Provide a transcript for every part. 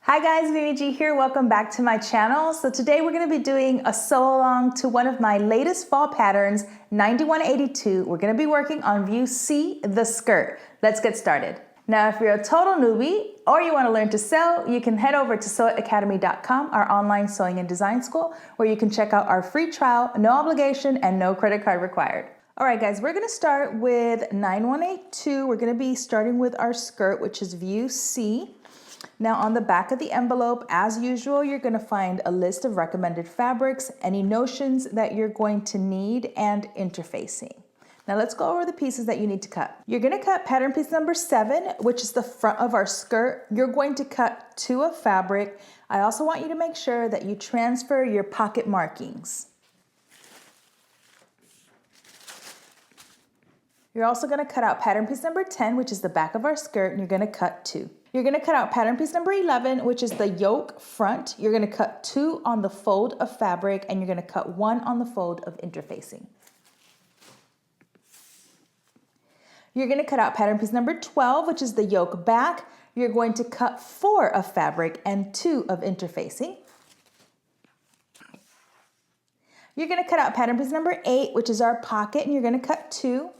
Hi guys, Mimi G here. Welcome back to my channel. So today we're going to be doing a sew along to one of my latest fall patterns, 9182. We're going to be working on view C, the skirt. Let's get started. Now, if you're a total newbie or you want to learn to sew, you can head over to sewitacademy.com, our online sewing and design school, where you can check out our free trial, no obligation and no credit card required. All right, guys, we're going to start with 9182. We're going to be starting with our skirt, which is view C. Now on the back of the envelope, as usual, you're going to find a list of recommended fabrics, any notions that you're going to need, and interfacing. Now let's go over the pieces that you need to cut. You're going to cut pattern piece number 7, which is the front of our skirt. You're going to cut 2 of fabric. I also want you to make sure that you transfer your pocket markings. You're also going to cut out pattern piece number 10, which is the back of our skirt, and you're going to cut 2. You're going to cut out pattern piece number 11, which is the yoke front. You're going to cut 2 on the fold of fabric, and you're going to cut 1 on the fold of interfacing. You're going to cut out pattern piece number 12, which is the yoke back. You're going to cut 4 of fabric and 2 of interfacing. You're going to cut out pattern piece number 8, which is our pocket, and you're going to cut 2.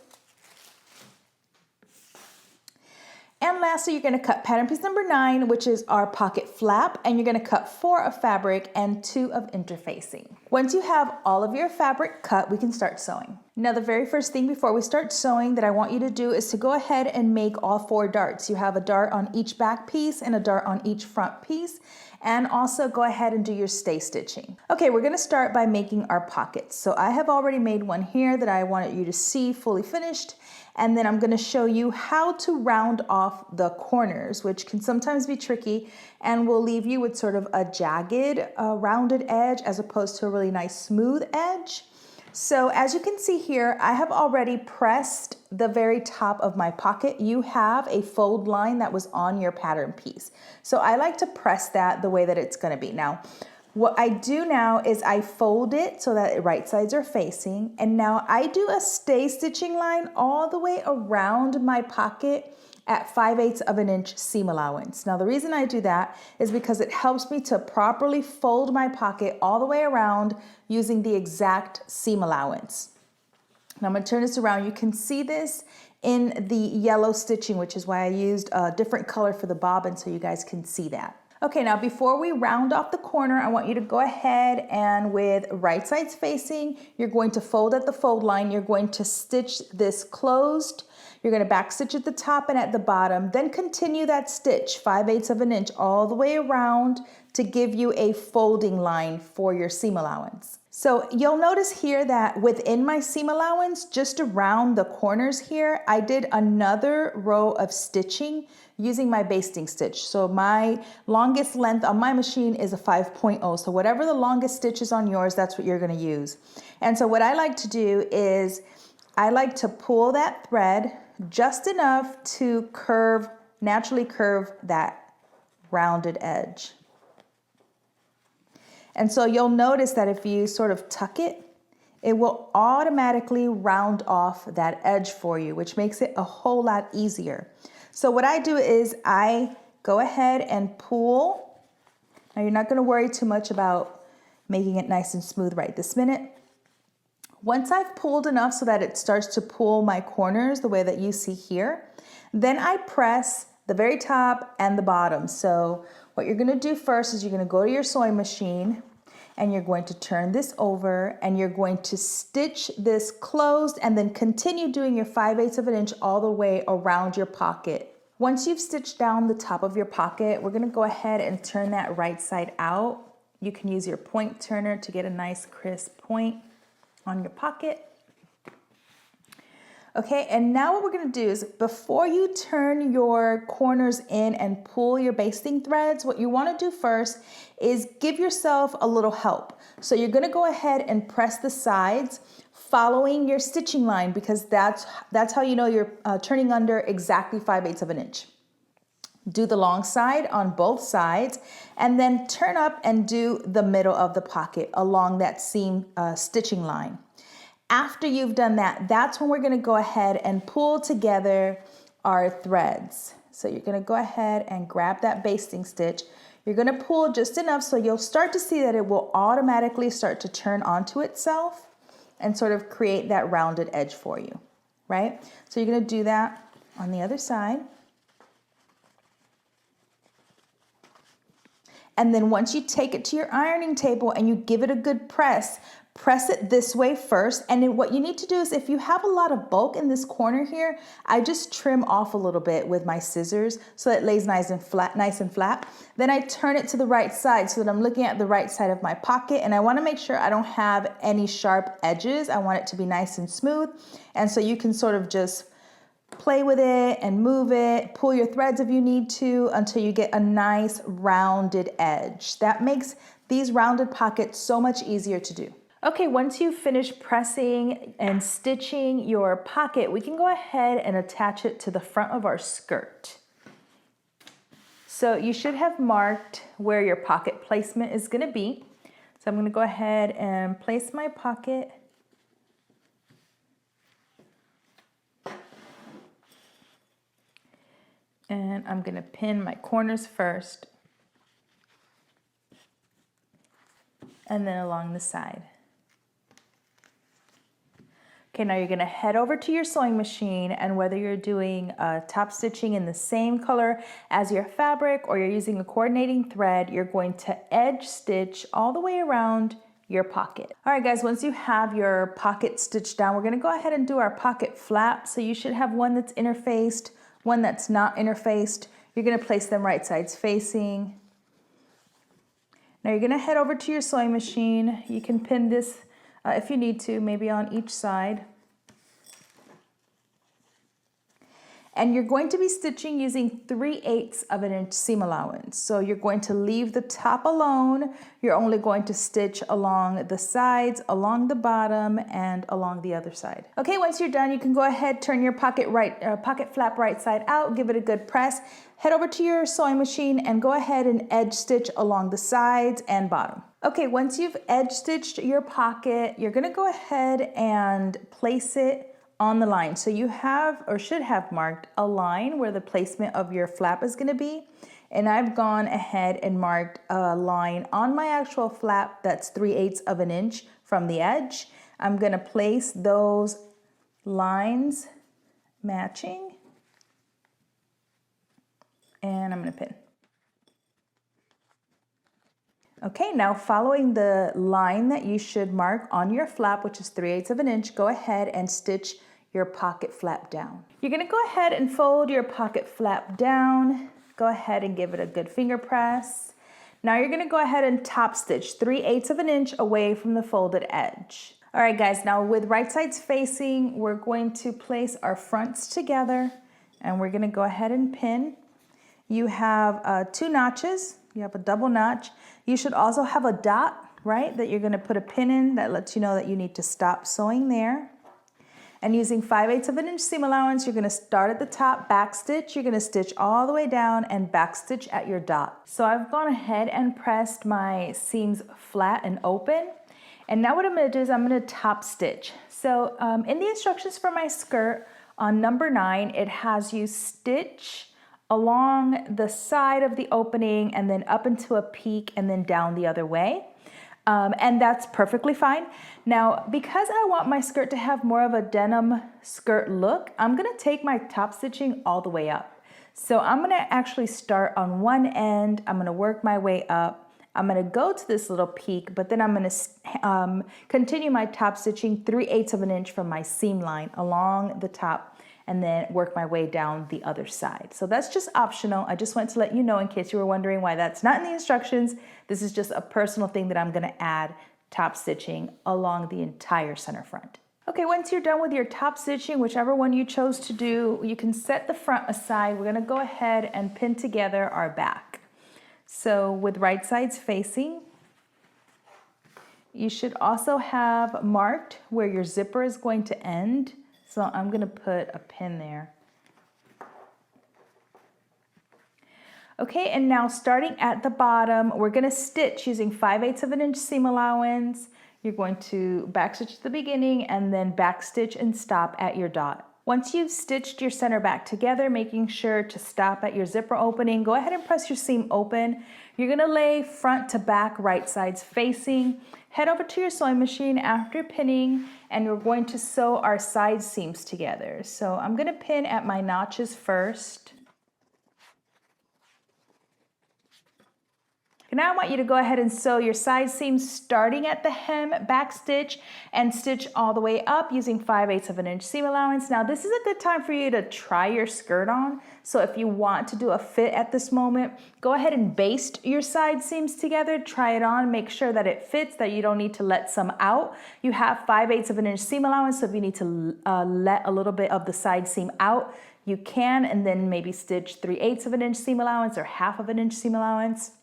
And lastly, you're going to cut pattern piece number 9, which is our pocket flap, and you're going to cut 4 of fabric and 2 of interfacing. Once you have all of your fabric cut, we can start sewing. Now, the very first thing before we start sewing that I want you to do is to go ahead and make all 4 darts. You have a dart on each back piece and a dart on each front piece. And also go ahead and do your stay stitching. Okay, we're going to start by making our pockets. So I have already made one here that I wanted you to see fully finished. And then I'm going to show you how to round off the corners, which can sometimes be tricky and will leave you with sort of a jagged, rounded edge as opposed to a really nice smooth edge. So as you can see here, I have already pressed the very top of my pocket. You have a fold line that was on your pattern piece. So I like to press that the way that it's going to be. Now, what I do now is I fold it so that the right sides are facing. And now I do a stay stitching line all the way around my pocket at 5/8 of an inch seam allowance. Now the reason I do that is because it helps me to properly fold my pocket all the way around using the exact seam allowance. Now I'm going to turn this around. You can see this in the yellow stitching, which is why I used a different color for the bobbin so you guys can see that. Okay, now before we round off the corner, I want you to go ahead and with right sides facing, you're going to fold at the fold line. You're going to stitch this closed. You're going to back stitch at the top and at the bottom, then continue that stitch 5/8 of an inch all the way around to give you a folding line for your seam allowance. So you'll notice here that within my seam allowance, just around the corners here, I did another row of stitching using my basting stitch. So my longest length on my machine is a 5.0. So whatever the longest stitch is on yours, that's what you're going to use. And so what I like to do is I like to pull that thread just enough to naturally curve that rounded edge. And so you'll notice that if you sort of tuck it, it will automatically round off that edge for you, which makes it a whole lot easier. So what I do is I go ahead and pull. Now you're not going to worry too much about making it nice and smooth right this minute. Once I've pulled enough so that it starts to pull my corners the way that you see here, then I press the very top and the bottom. So what you're going to do first is you're going to go to your sewing machine and you're going to turn this over and you're going to stitch this closed and then continue doing your 5/8 of an inch all the way around your pocket. Once you've stitched down the top of your pocket, we're going to go ahead and turn that right side out. You can use your point turner to get a nice crisp point on your pocket. Okay, and now what we're going to do is before you turn your corners in and pull your basting threads, what you want to do first is give yourself a little help. So you're going to go ahead and press the sides following your stitching line because that's how you know you're turning under exactly 5/8 of an inch. Do the long side on both sides and then turn up and do the middle of the pocket along that seam stitching line. After you've done that, that's when we're going to go ahead and pull together our threads. So you're going to go ahead and grab that basting stitch. You're gonna pull just enough so you'll start to see that it will automatically start to turn onto itself and sort of create that rounded edge for you, right? So you're gonna do that on the other side. And then once you take it to your ironing table and you give it a good press it this way first. And then what you need to do is, if you have a lot of bulk in this corner here, I just trim off a little bit with my scissors so that it lays nice and flat. Then I turn it to the right side so that I'm looking at the right side of my pocket, and I want to make sure I don't have any sharp edges. I want it to be nice and smooth. And so you can sort of just play with it and move it, pull your threads if you need to until you get a nice rounded edge. That makes these rounded pockets so much easier to do. Okay, once you've finished pressing and stitching your pocket, we can go ahead and attach it to the front of our skirt. So you should have marked where your pocket placement is going to be. So I'm going to go ahead and place my pocket. And I'm going to pin my corners first, and then along the side. Okay, now you're going to head over to your sewing machine, and whether you're doing top stitching in the same color as your fabric or you're using a coordinating thread, you're going to edge stitch all the way around your pocket. All right, guys, once you have your pocket stitched down, we're going to go ahead and do our pocket flap. So you should have one that's interfaced, one that's not interfaced. You're going to place them right sides facing. Now you're going to head over to your sewing machine. You can pin this if you need to, maybe on each side. And you're going to be stitching using 3/8 of an inch seam allowance. So you're going to leave the top alone. You're only going to stitch along the sides, along the bottom, and along the other side. Okay, once you're done, you can go ahead, turn your pocket flap right side out, give it a good press, head over to your sewing machine and go ahead and edge stitch along the sides and bottom. Okay, once you've edge stitched your pocket, you're gonna go ahead and place it on the line. So you have, or should have, marked a line where the placement of your flap is gonna be. And I've gone ahead and marked a line on my actual flap that's 3/8 of an inch from the edge. I'm gonna place those lines matching, and I'm gonna pin. Okay, now following the line that you should mark on your flap, which is 3/8 of an inch, go ahead and stitch your pocket flap down. You're gonna go ahead and fold your pocket flap down. Go ahead and give it a good finger press. Now you're gonna go ahead and top stitch 3/8 of an inch away from the folded edge. All right, guys, now with right sides facing, we're going to place our fronts together, and we're gonna go ahead and pin. You have 2 notches. You have a double notch. You should also have a dot, right, that you're gonna put a pin in that lets you know that you need to stop sewing there. And using 5/8 of an inch seam allowance, you're gonna start at the top, back stitch, you're gonna stitch all the way down and back stitch at your dot. So I've gone ahead and pressed my seams flat and open. And now what I'm gonna do is I'm gonna top stitch. So in the instructions for my skirt on number 9, it has you stitch along the side of the opening and then up into a peak and then down the other way. And that's perfectly fine. Now, because I want my skirt to have more of a denim skirt look, I'm gonna take my top stitching all the way up. So I'm gonna actually start on one end, I'm gonna work my way up, I'm gonna go to this little peak, but then I'm gonna continue my top stitching 3/8 of an inch from my seam line along the top and then work my way down the other side. So that's just optional. I just wanted to let you know in case you were wondering why that's not in the instructions. This is just a personal thing that I'm gonna add top stitching along the entire center front. Okay, once you're done with your top stitching, whichever one you chose to do, you can set the front aside. We're gonna go ahead and pin together our back. So with right sides facing, you should also have marked where your zipper is going to end. So I'm gonna put a pin there. Okay, and now starting at the bottom, we're gonna stitch using 5/8 of an inch seam allowance. You're going to back stitch at the beginning and then back stitch and stop at your dot. Once you've stitched your center back together, making sure to stop at your zipper opening, go ahead and press your seam open. You're gonna lay front to back, right sides facing. Head over to your sewing machine after pinning, and we're going to sew our side seams together. So I'm gonna pin at my notches first. Now I want you to go ahead and sew your side seams starting at the hem back stitch and stitch all the way up using 5/8 of an inch seam allowance. Now this is a good time for you to try your skirt on. So if you want to do a fit at this moment, go ahead and baste your side seams together, try it on, make sure that it fits, that you don't need to let some out. You have 5/8 of an inch seam allowance, so if you need to let a little bit of the side seam out, you can, and then maybe stitch 3/8 of an inch seam allowance or 1/2 of an inch seam allowance.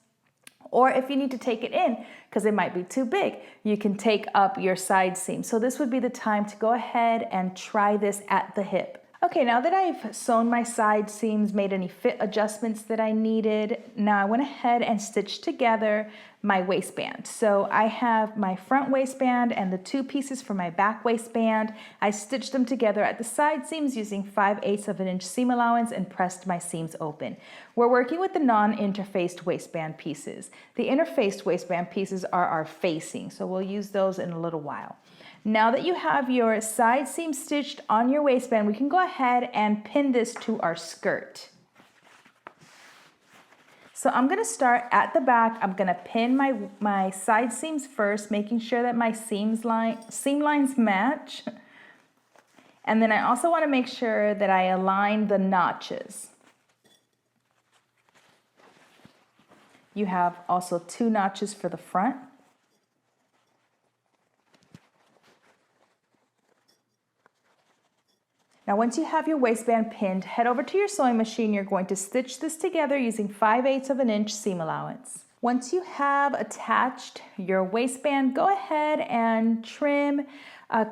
Or if you need to take it in, because it might be too big, you can take up your side seam. So this would be the time to go ahead and try this at the hip. Okay, now that I've sewn my side seams, made any fit adjustments that I needed, now I went ahead and stitched together my waistband. So I have my front waistband and the 2 pieces for my back waistband. I stitched them together at the side seams using 5/8 of an inch seam allowance and pressed my seams open. We're working with the non-interfaced waistband pieces. The interfaced waistband pieces are our facing, so we'll use those in a little while. Now that you have your side seam stitched on your waistband, we can go ahead and pin this to our skirt. So I'm gonna start at the back. I'm gonna pin my side seams first, making sure that my seam lines match. And then I also wanna make sure that I align the notches. You have also 2 notches for the front. Now once you have your waistband pinned, head over to your sewing machine. You're going to stitch this together using 5/8 of an inch seam allowance. Once you have attached your waistband, go ahead and trim,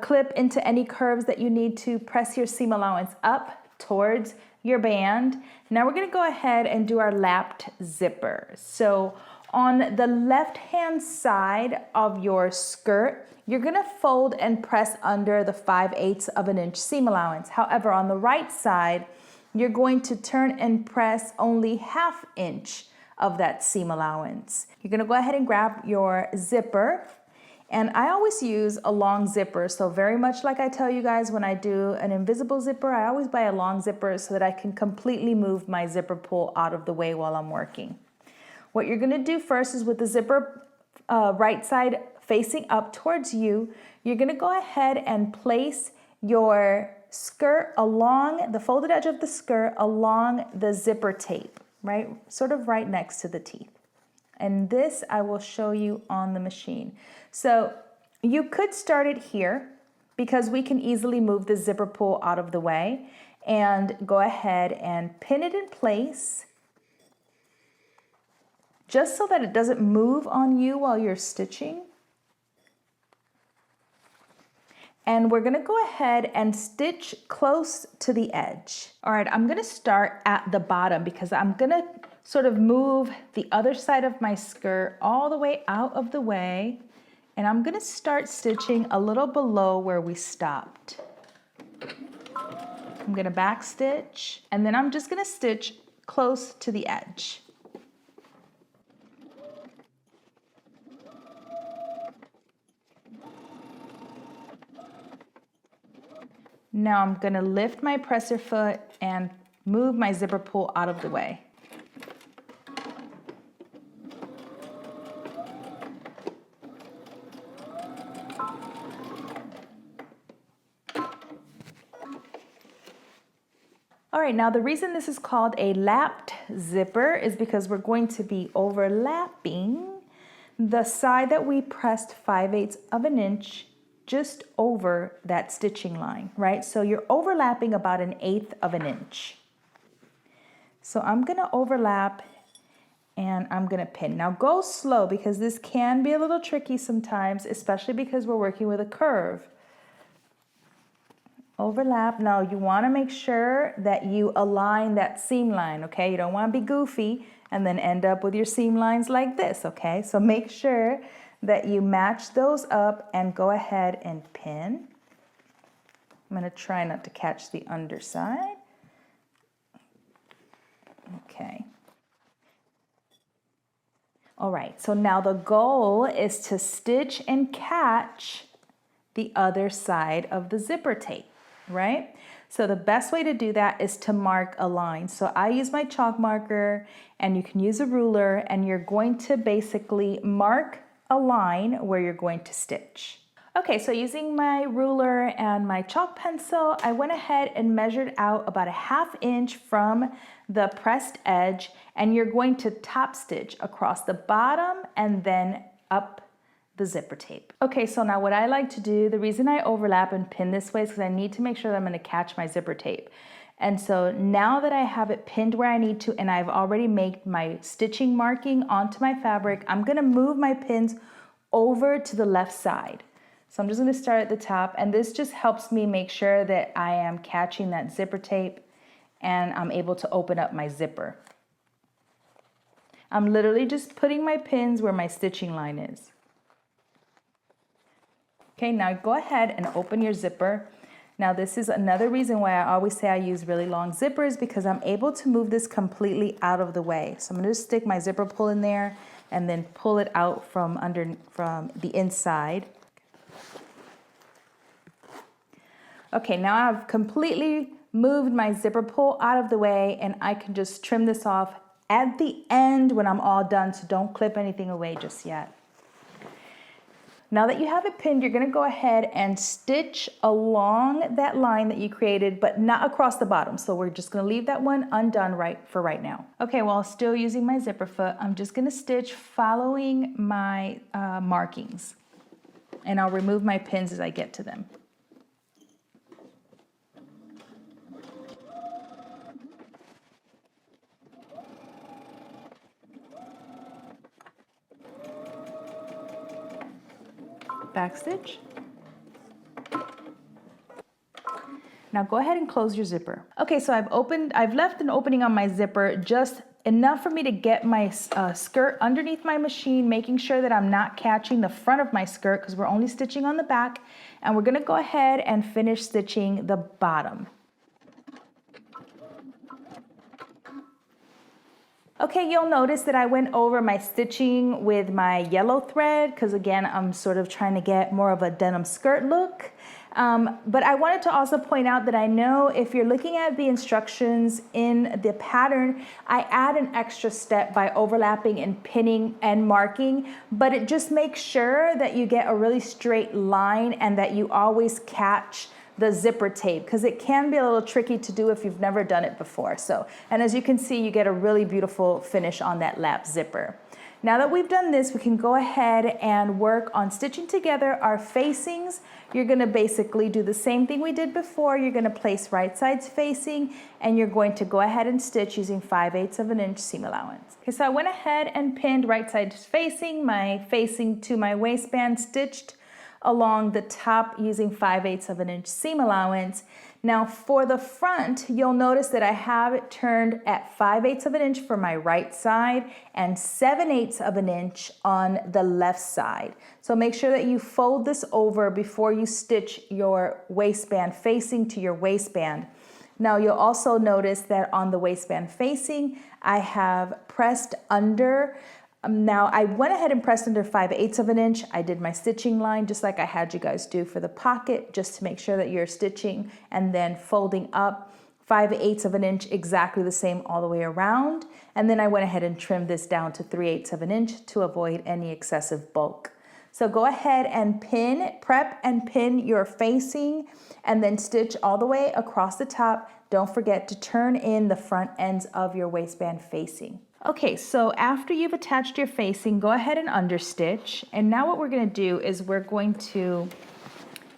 clip into any curves that you need to. Press your seam allowance up towards your band. Now we're gonna go ahead and do our lapped zipper. So on the left-hand side of your skirt, you're gonna fold and press under the 5/8 of an inch seam allowance. However, on the right side, you're going to turn and press only 1/2 inch of that seam allowance. You're gonna go ahead and grab your zipper, and I always use a long zipper. So very much like I tell you guys when I do an invisible zipper, I always buy a long zipper so that I can completely move my zipper pull out of the way while I'm working. What you're gonna do first is with the zipper right side facing up towards you, you're gonna go ahead and place your skirt along the folded edge of the skirt along the zipper tape, right? Sort of right next to the teeth. And this I will show you on the machine. So you could start it here because we can easily move the zipper pull out of the way, and go ahead and pin it in place just so that it doesn't move on you while you're stitching. And we're gonna go ahead and stitch close to the edge. All right, I'm gonna start at the bottom because I'm gonna sort of move the other side of my skirt all the way out of the way, and I'm gonna start stitching a little below where we stopped. I'm gonna back stitch, and then I'm just gonna stitch close to the edge. Now I'm gonna lift my presser foot and move my zipper pull out of the way. All right, now the reason this is called a lapped zipper is because we're going to be overlapping the side that we pressed 5/8 of an inch just over that stitching line, right? So you're overlapping about 1/8 of an inch. So I'm gonna overlap and I'm gonna pin. Now go slow because this can be a little tricky sometimes, especially because we're working with a curve. Overlap. Now you wanna make sure that you align that seam line, okay? You don't wanna be goofy and then end up with your seam lines like this, okay? So make sure that you match those up and go ahead and pin. I'm gonna try not to catch the underside. Okay. All right, so now the goal is to stitch and catch the other side of the zipper tape, right? So the best way to do that is to mark a line. So I use my chalk marker, and you can use a ruler, and you're going to basically mark a line where you're going to stitch. Okay, so using my ruler and my chalk pencil, I went ahead and measured out about a 1/2 inch from the pressed edge, and you're going to top stitch across the bottom and then up the zipper tape. Okay, so now what I like to do, the reason I overlap and pin this way is because I need to make sure that I'm gonna catch my zipper tape. And so now that I have it pinned where I need to, and I've already made my stitching marking onto my fabric, I'm gonna move my pins over to the left side. So I'm just gonna start at the top, and this just helps me make sure that I am catching that zipper tape and I'm able to open up my zipper. I'm literally just putting my pins where my stitching line is. Okay, now go ahead and open your zipper. Now this is another reason why I always say I use really long zippers, because I'm able to move this completely out of the way. So I'm gonna just stick my zipper pull in there and then pull it out from the inside. Okay, now I've completely moved my zipper pull out of the way, and I can just trim this off at the end when I'm all done, so don't clip anything away just yet. Now that you have it pinned, you're gonna go ahead and stitch along that line that you created, but not across the bottom. So we're just gonna leave that one undone for right now. Okay, while still using my zipper foot, I'm just gonna stitch following my markings, and I'll remove my pins as I get to them. Backstitch. Now go ahead and close your zipper. Okay, so I've left an opening on my zipper just enough for me to get my skirt underneath my machine, making sure that I'm not catching the front of my skirt because we're only stitching on the back, and we're gonna go ahead and finish stitching the bottom. Okay, you'll notice that I went over my stitching with my yellow thread because again, I'm sort of trying to get more of a denim skirt look. But I wanted to also point out that I know if you're looking at the instructions in the pattern, I add an extra step by overlapping and pinning and marking, but it just makes sure that you get a really straight line and that you always catch the zipper tape, because it can be a little tricky to do if you've never done it before. So, and as you can see, you get a really beautiful finish on that lap zipper. Now that we've done this, we can go ahead and work on stitching together our facings. You're gonna basically do the same thing we did before. You're gonna place right sides facing, and you're going to go ahead and stitch using 5/8 of an inch seam allowance. Okay, so I went ahead and pinned right sides facing, my facing to my waistband, stitched along the top using 5/8 of an inch seam allowance. Now for the front, you'll notice that I have it turned at 5/8 of an inch for my right side and 7/8 of an inch on the left side. So make sure that you fold this over before you stitch your waistband facing to your waistband. Now you'll also notice that on the waistband facing, I have pressed under. Now I went ahead and pressed under 5/8 of an inch. I did my stitching line just like I had you guys do for the pocket, just to make sure that you're stitching and then folding up 5/8 of an inch, exactly the same all the way around. And then I went ahead and trimmed this down to 3/8 of an inch to avoid any excessive bulk. So go ahead and prep and pin your facing, and then stitch all the way across the top. Don't forget to turn in the front ends of your waistband facing. Okay, so after you've attached your facing, go ahead and understitch. And now what we're gonna do is we're going to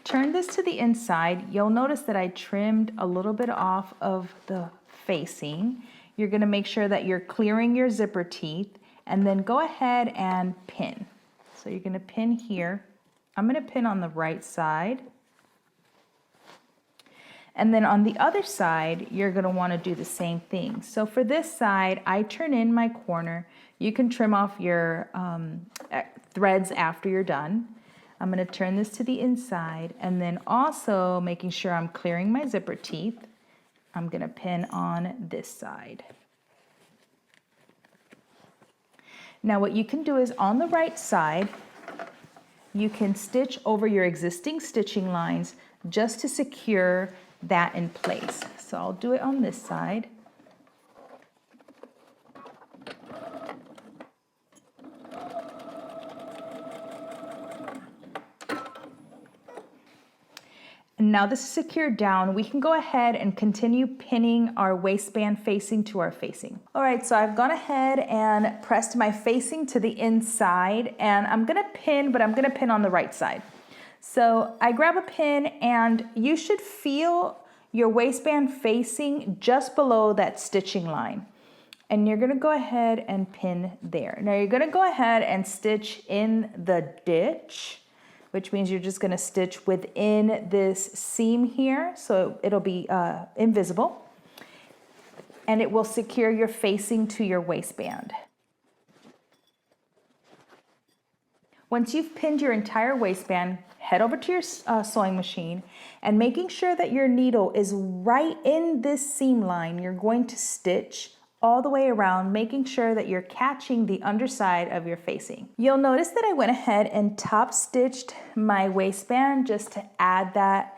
turn this to the inside. You'll notice that I trimmed a little bit off of the facing. You're gonna make sure that you're clearing your zipper teeth, and then go ahead and pin. So you're gonna pin here. I'm gonna pin on the right side. And then on the other side, you're gonna wanna do the same thing. So for this side, I turn in my corner. You can trim off your threads after you're done. I'm going to turn this to the inside, and then also making sure I'm clearing my zipper teeth, I'm going to pin on this side. Now what you can do is on the right side, you can stitch over your existing stitching lines just to secure that in place. So I'll do it on this side. Now this is secured down, we can go ahead and continue pinning our waistband facing to our facing. All right, so I've gone ahead and pressed my facing to the inside, and I'm gonna pin, but I'm gonna pin on the right side. So I grab a pin, and you should feel your waistband facing just below that stitching line. And you're gonna go ahead and pin there. Now you're gonna go ahead and stitch in the ditch, which means you're just gonna stitch within this seam here, so it'll be invisible, and it will secure your facing to your waistband. Once you've pinned your entire waistband, head over to your sewing machine, and making sure that your needle is right in this seam line, you're going to stitch all the way around, making sure that you're catching the underside of your facing. You'll notice that I went ahead and top stitched my waistband just to add that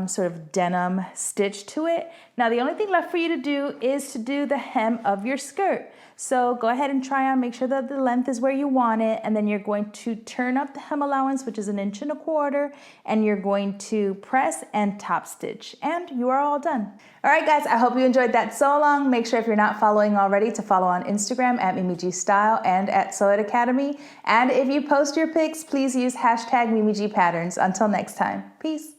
sort of denim stitch to it. Now the only thing left for you to do is to do the hem of your skirt. So go ahead and try on, make sure that the length is where you want it, and then you're going to turn up the hem allowance, which is 1.25 inches, and you're going to press and top stitch, and you are all done. All right guys, I hope you enjoyed that sew along. Make sure if you're not following already to follow on Instagram at MimiGStyle and at Sew It Academy. And if you post your pics, please use hashtag MimiGPatterns. Until next time, peace.